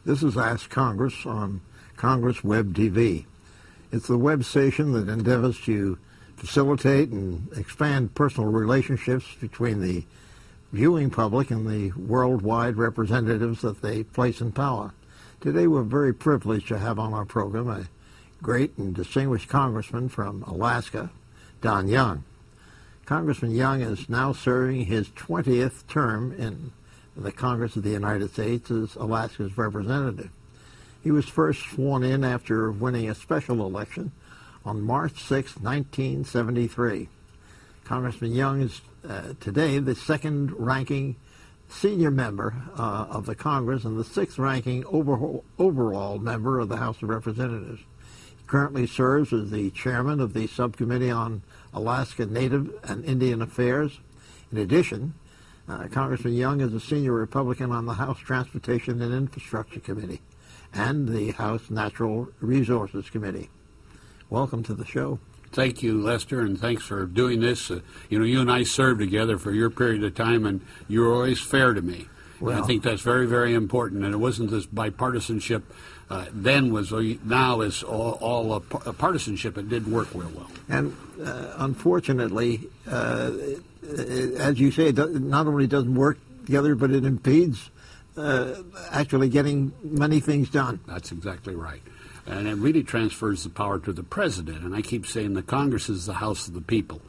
This is Ask Congress on Congress Web TV. It's the web station that endeavors to facilitate and expand personal relationships between the viewing public and the worldwide representatives that they place in power. Today we're very privileged to have on our program a great and distinguished congressman from Alaska, Rep.Young. Congressman Young is now serving his 20th term in the Congress of the United States as Alaska's representative. He was first sworn in after winning a special election on March 6, 1973. Congressman Young is today the second-ranking senior member of the Congress and the sixth-ranking overall member of the House of Representatives. He currently serves as the chairman of the Subcommittee on Alaska Native and Indian Affairs. In addition, Congressman Young is a senior Republican on the House Transportation and Infrastructure Committee and the House Natural Resources Committee. Welcome to the show. Thank you, Lester, and thanks for doing this. You and I served together for your period of time, and you were always fair to me. Well, I think that's very, very important, and it wasn't this bipartisanship now is all a partisanship. It didn't work real well. And unfortunately, as you say, it not only doesn't work together, but it impedes actually getting many things done. That's exactly right. And it really transfers the power to the president. And I keep saying the Congress is the House of the people.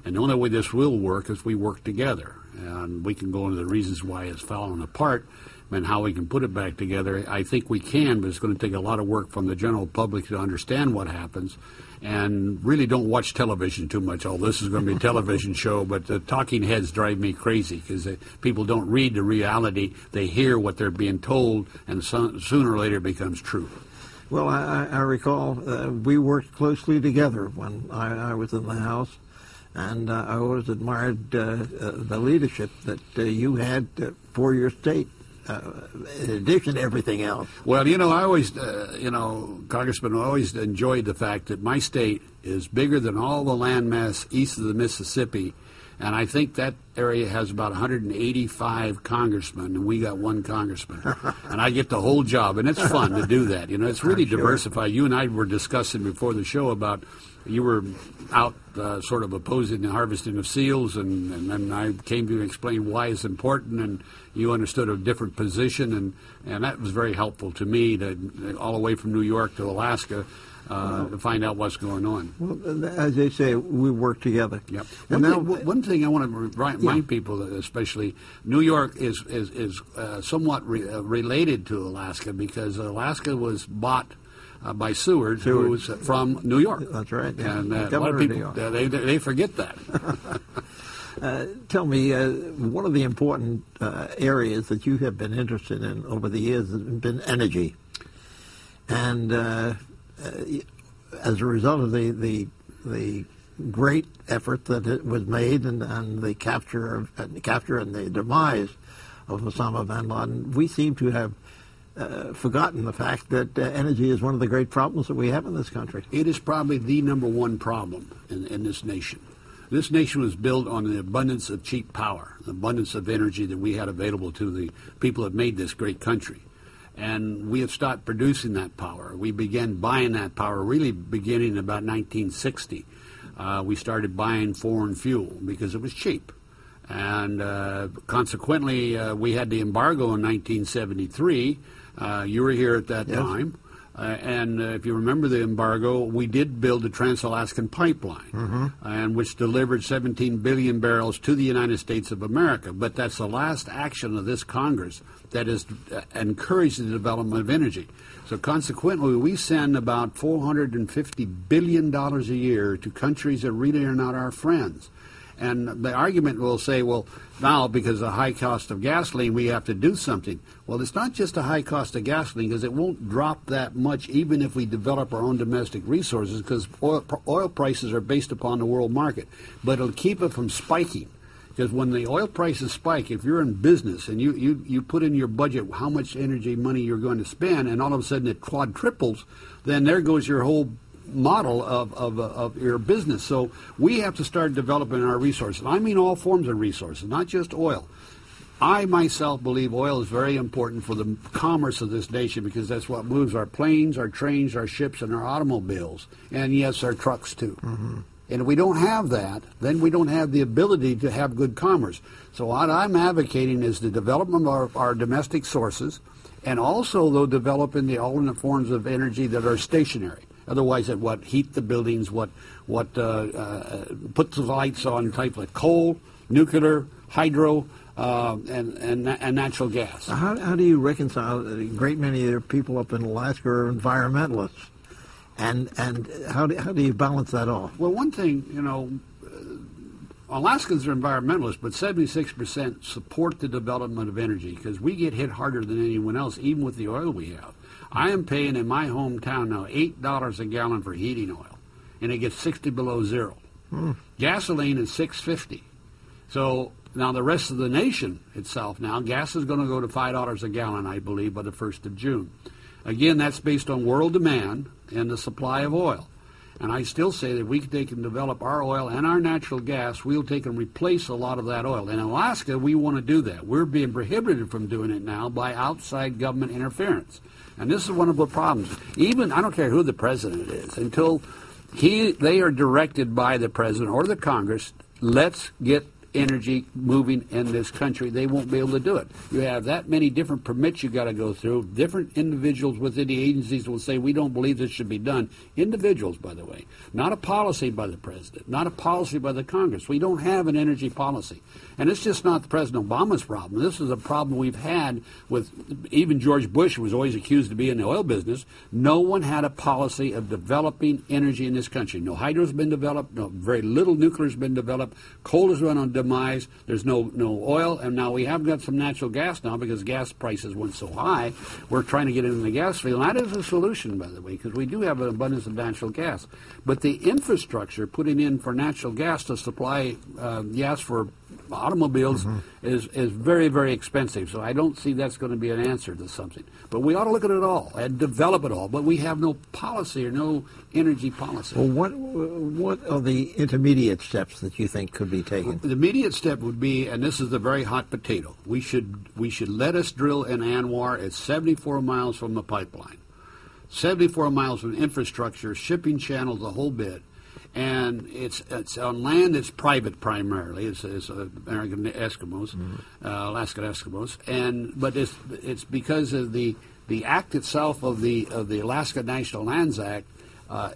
And the only way this will work is we work together. And we can go into the reasons why it's fallen apart and how we can put it back together. I think we can, but it's going to take a lot of work from the general public to understand what happens. And really don't watch television too much. Oh, this is going to be a television show, but the talking heads drive me crazy because people don't read the reality. They hear what they're being told, and sooner or later it becomes true. Well, I recall we worked closely together when I was in the House, and I always admired the leadership that you had for your state. In addition to everything else. Well, I always, Congressman, I always enjoyed the fact that my state is bigger than all the landmass east of the Mississippi, and I think that area has about 185 congressmen, and we got one congressman. And I get the whole job, and it's fun to do that. It's really diversified. You and I were discussing before the show about you were out sort of opposing the harvesting of seals, and then I came to explain why it's important, and you understood a different position, and that was very helpful to me, all the way from New York to Alaska, to find out what's going on. Well, as they say, we work together. Yep. One thing I want to remind people, especially, New York is somewhat related to Alaska because Alaska was bought by Seward, who was from New York. That's right. Yeah. And a lot of people, they forget that. Tell me, one of the important areas that you have been interested in over the years has been energy. And as a result of the great effort that it was made and the capture and the demise of Osama bin Laden, we seem to have forgotten the fact that energy is one of the great problems that we have in this country. It is probably the number one problem in this nation. This nation was built on the abundance of cheap power, the abundance of energy that we had available to the people that made this great country. And we have stopped producing that power. We began buying that power really beginning in about 1960. We started buying foreign fuel because it was cheap. And consequently, we had the embargo in 1973. You were here at that time. And if you remember the embargo, we did build the Trans-Alaskan Pipeline, and which delivered 17 billion barrels to the United States of America. But that's the last action of this Congress that has encouraged the development of energy. So consequently, we send about $450 billion a year to countries that really are not our friends. And the argument will say, well, now because of the high cost of gasoline, we have to do something. Well, it's not just a high cost of gasoline, because it won't drop that much even if we develop our own domestic resources, because oil prices are based upon the world market. But it'll keep it from spiking. Because when the oil prices spike, if you're in business and you put in your budget how much energy money you're going to spend, and all of a sudden it quadruples, then there goes your whole model of your business. So we have to start developing our resources. I mean all forms of resources, not just oil. I myself believe oil is very important for the commerce of this nation because that's what moves our planes, our trains, our ships, and our automobiles, and yes, our trucks too. Mm-hmm. And if we don't have that, then we don't have the ability to have good commerce. So what I'm advocating is the development of our domestic sources, and also, though, developing the alternate forms of energy that are stationary. Otherwise, that what heat the buildings, what puts the lights on, type like coal, nuclear, hydro, and natural gas. How do you reconcile a great many of the people up in Alaska are environmentalists? And how do you balance that off? Well, one thing, Alaskans are environmentalists, but 76% support the development of energy because we get hit harder than anyone else, even with the oil we have. I am paying in my hometown now $8 a gallon for heating oil, and it gets 60 below zero. Gasoline is $6.50. So now the rest of the nation itself now, gas is going to go to $5 a gallon, I believe, by the 1st of June. Again, that's based on world demand and the supply of oil. And I still say that we can take and develop our oil and our natural gas, we'll take and replace a lot of that oil. In Alaska, we want to do that. We're being prohibited from doing it now by outside government interference. And this is one of the problems. Even, I don't care who the president is, until they are directed by the president or the Congress, let's get energy moving in this country, they won't be able to do it. You have that many different permits you got to go through. Different individuals within the agencies will say, we don't believe this should be done. Individuals, by the way. Not a policy by the president. Not a policy by the Congress. We don't have an energy policy. And it's just not President Obama's problem. This is a problem we've had with even George Bush, who was always accused of being in the oil business. No one had a policy of developing energy in this country. No hydro's been developed. No, very little nuclear's been developed. Coal is run on demise. There's no oil. And now we have got some natural gas now because gas prices went so high. We're trying to get into the gas field. And that is a solution, by the way, because we do have an abundance of natural gas. But the infrastructure putting in for natural gas to supply gas for automobiles is very, very expensive. So I don't see that's going to be an answer to something. But we ought to look at it all and develop it all. But we have no policy or no energy policy. Well, what are the intermediate steps that you think could be taken? The immediate step would be, and this is the very hot potato, we should let us drill in Anwar. It's 74 miles from the pipeline. 74 miles from infrastructure, shipping channels, the whole bit. And it's on land that's private primarily. It's American Eskimos, Alaskan Eskimos, but it's because of the act itself of the Alaska National Lands Act.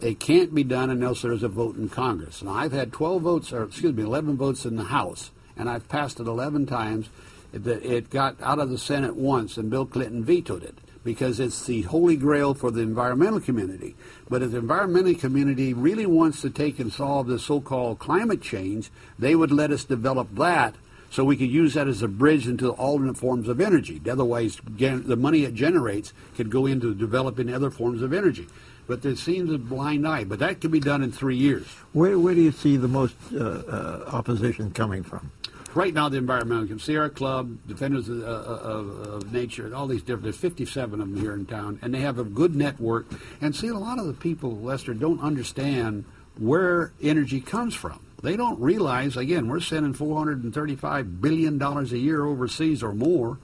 It can't be done unless there's a vote in Congress. Now I've had 11 votes in the House, and I've passed it 11 times. It got out of the Senate once, and Bill Clinton vetoed it, because it's the holy grail for the environmental community. But if the environmental community really wants to take and solve the so-called climate change, they would let us develop that so we could use that as a bridge into alternate forms of energy. Otherwise, the money it generates could go into developing other forms of energy. But there seems a blind eye. But that could be done in 3 years. Where do you see the most opposition coming from? Right now, the Environmental Sierra Club, Defenders of Nature, all these different, there's 57 of them here in town, and they have a good network. And see, a lot of the people, Lester, don't understand where energy comes from. They don't realize, again, we're sending $435 billion a year overseas or more,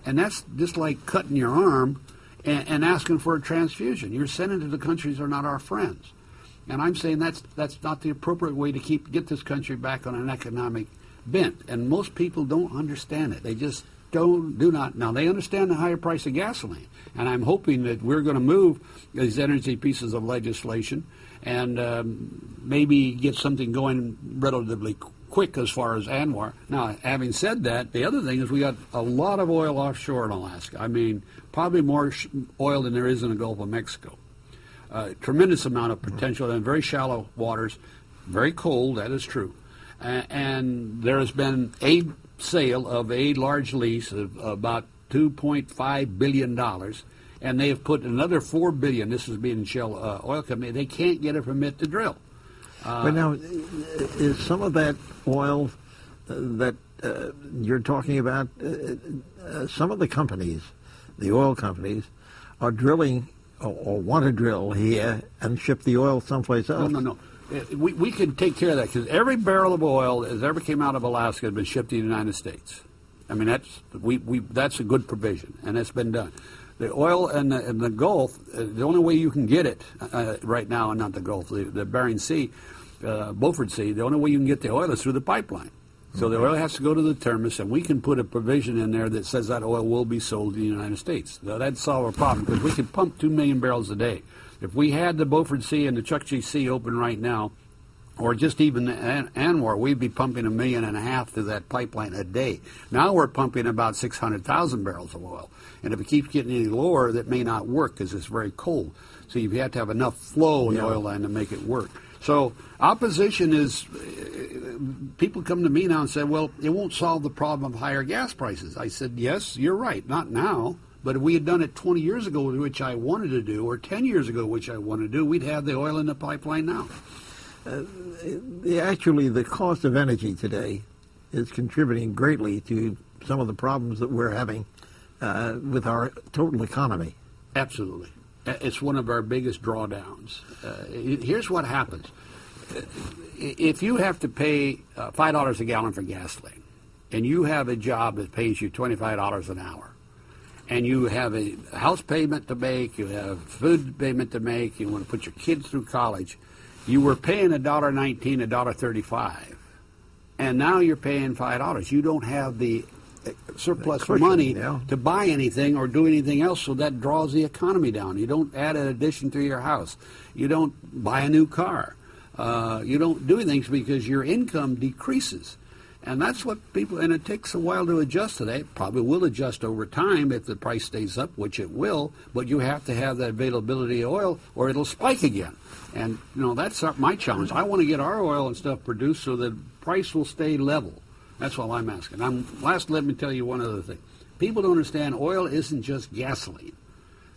and that's just like cutting your arm and asking for a transfusion. You're sending to the countries that are not our friends. And I'm saying that's not the appropriate way to get this country back on an economic bent, and most people don't understand it. They just do not. Now, they understand the higher price of gasoline, and I'm hoping that we're going to move these energy pieces of legislation and maybe get something going relatively quick as far as Anwar. Now, having said that, the other thing is we got a lot of oil offshore in Alaska. I mean, probably more oil than there is in the Gulf of Mexico. Tremendous amount of potential in very shallow waters, very cold, that is true. And there has been a sale of a large lease of about $2.5 billion, and they have put another $4 billion. This is being Shell Oil Company. They can't get a permit to drill. But now, is some of that oil that you're talking about, some of the companies, the oil companies, are drilling or want to drill here and ship the oil someplace else? No. We can take care of that because every barrel of oil that ever came out of Alaska has been shipped to the United States. I mean, that's a good provision, and it's been done. The oil in the Gulf, the only way you can get it right now, not the Gulf, the Bering Sea, Beaufort Sea, the only way you can get the oil is through the pipeline. So the oil has to go to the terminus, and we can put a provision in there that says that oil will be sold in the United States. Now, that'd solve a problem, because we could pump 2 million barrels a day. If we had the Beaufort Sea and the Chukchi Sea open right now, or just even Anwar, we'd be pumping 1.5 million through that pipeline a day. Now we're pumping about 600,000 barrels of oil. And if it keeps getting any lower, that may not work because it's very cold. So you have to have enough flow in the oil line to make it work. So opposition is, people come to me now and say, well, it won't solve the problem of higher gas prices. I said, yes, you're right, not now. But if we had done it 20 years ago, which I wanted to do, or 10 years ago, which I wanted to do, we'd have the oil in the pipeline now. Actually, the cost of energy today is contributing greatly to some of the problems that we're having with our total economy. Absolutely. It's one of our biggest drawdowns. Here's what happens. If you have to pay $5 a gallon for gasoline, and you have a job that pays you $25 an hour, and you have a house payment to make, you have food payment to make, you want to put your kids through college, you were paying $1.19, $1.35, and now you're paying $5. You don't have the surplus cushion, money to buy anything or do anything else, so that draws the economy down. You don't add an addition to your house. You don't buy a new car. You don't do anything because your income decreases. And that's what people, and it takes a while to adjust to that. It probably will adjust over time if the price stays up, which it will, but you have to have that availability of oil or it'll spike again. And, that's my challenge. I want to get our oil and stuff produced so that price will stay level. That's all I'm asking. Let me tell you one other thing. People don't understand oil isn't just gasoline.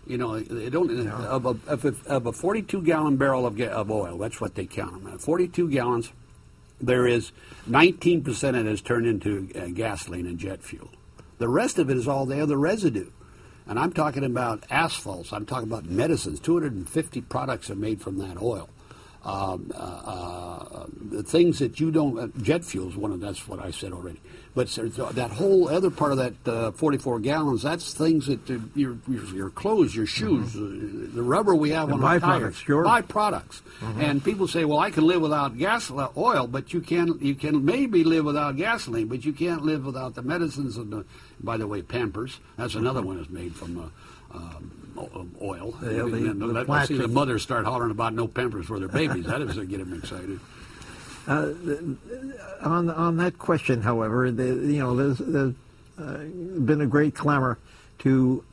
They don't. Of a 42-gallon barrel of oil, that's what they count them at. 42 gallons, there is 19% of it is turned into gasoline and jet fuel. The rest of it is all the other residue. And I'm talking about asphalts. I'm talking about medicines. 250 products are made from that oil. The things that you don't, jet fuel is one of, that's what I said already. But that whole other part of that 44 gallons, that's things that your clothes, your shoes, the rubber we have on our tires, byproducts. And people say, well, I can live without oil, but you can maybe live without gasoline, but you can't live without the medicines and by the way, Pampers. That's another one that's made from oil. I've seen the mothers start hollering about no Pampers for their babies. That is to get them excited. On that question, however, there's been a great clamor to